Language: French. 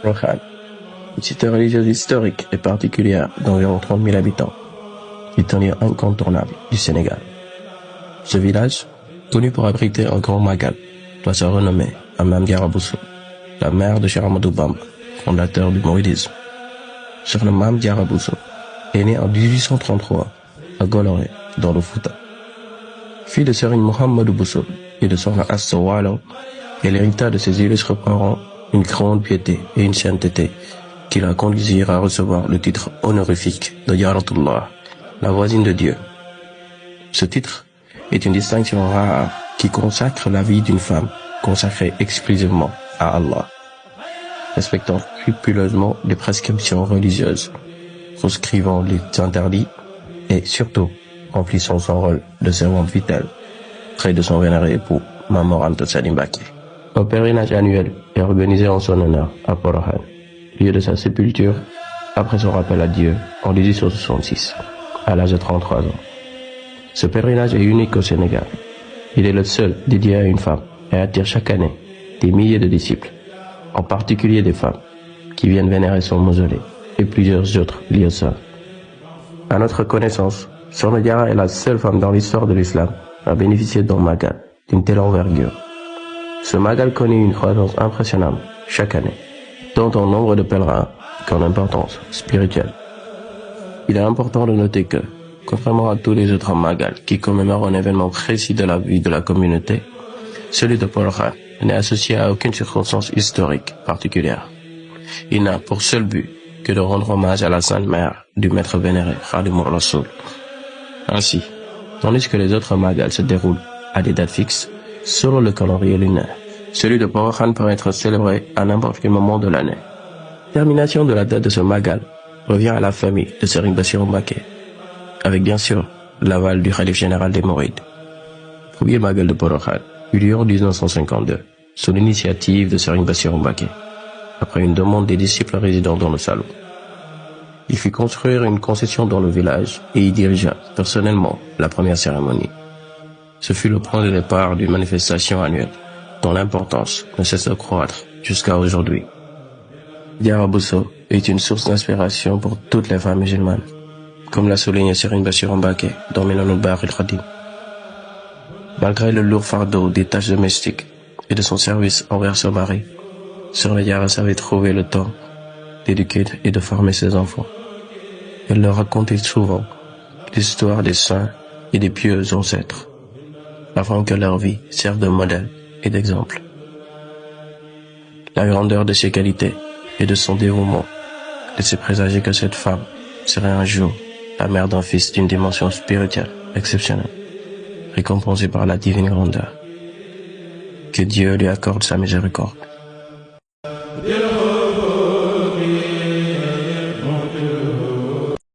Porokhane, une cité religieuse historique et particulière d'environ 30 000 habitants, est un lieu incontournable du Sénégal. Ce village, connu pour abriter un grand magal, doit sa renommée à Mame Diarra Bousso, la mère de Cheikh Ahmadou Bamba, fondateur du mouridisme. Cheikh Mame Diarra Bousso est né en 1833 à Goloré, dans le Fouta. Fille de Serigne Mohamedou Bousso et de Sokhna Asta Walo, elle hérita de ses illustres parents une grande piété et une sainteté qui la conduisirent à recevoir le titre honorifique de Yaratullah, la voisine de Dieu. Ce titre est une distinction rare qui consacre la vie d'une femme consacrée exclusivement à Allah, respectant scrupuleusement les prescriptions religieuses, proscrivant les interdits et surtout remplissant son rôle de servante vitale près de son vénéré époux Mame Mor Anta Sali Mbacké. Un pèlerinage annuel est organisé en son honneur à Porokhane, lieu de sa sépulture après son rappel à Dieu en 1866, à l'âge de 33 ans. Ce pèlerinage est unique au Sénégal. Il est le seul dédié à une femme et attire chaque année des milliers de disciples, en particulier des femmes, qui viennent vénérer son mausolée et plusieurs autres lieux saints. À notre connaissance, Sokhna Diarra est la seule femme dans l'histoire de l'islam à bénéficier d'un magal d'une telle envergure. Ce magal connaît une croissance impressionnante chaque année, tant en nombre de pèlerins qu'en importance spirituelle. Il est important de noter que, contrairement à tous les autres magals qui commémorent un événement précis de la vie de la communauté, celui de Porokhane n'est associé à aucune circonstance historique particulière. Il n'a pour seul but que de rendre hommage à la Sainte Mère du Maître vénéré Khadimur Rassoul. Ainsi, tandis que les autres magals se déroulent à des dates fixes, selon le calendrier lunaire, celui de Porokhane peut être célébré à n'importe quel moment de l'année. La termination de la date de ce magal revient à la famille de Serigne Bassirou Mbacké, avec bien sûr l'aval du khalife général des Mourides. Le premier magal de Porokhane eut lieu en 1952, sous l'initiative de Serigne Bassirou Mbacké, après une demande des disciples résidant dans le salon. Il fit construire une concession dans le village et y dirigea personnellement la première cérémonie. Ce fut le point de départ d'une manifestation annuelle dont l'importance ne cesse de croître jusqu'à aujourd'hui. Diarra Bousso est une source d'inspiration pour toutes les femmes musulmanes, comme l'a souligné Serigne Bassirou Mbacké dans Minanul Baqil Khadim. Malgré le lourd fardeau des tâches domestiques et de son service envers son mari, Sokhna Diarra savait trouver le temps d'éduquer et de former ses enfants. Elle leur racontait souvent l'histoire des saints et des pieux ancêtres, afin que leur vie serve de modèle et d'exemple. La grandeur de ses qualités et de son dévouement laissait présager que cette femme serait un jour la mère d'un fils d'une dimension spirituelle exceptionnelle, récompensée par la divine grandeur. Que Dieu lui accorde sa miséricorde.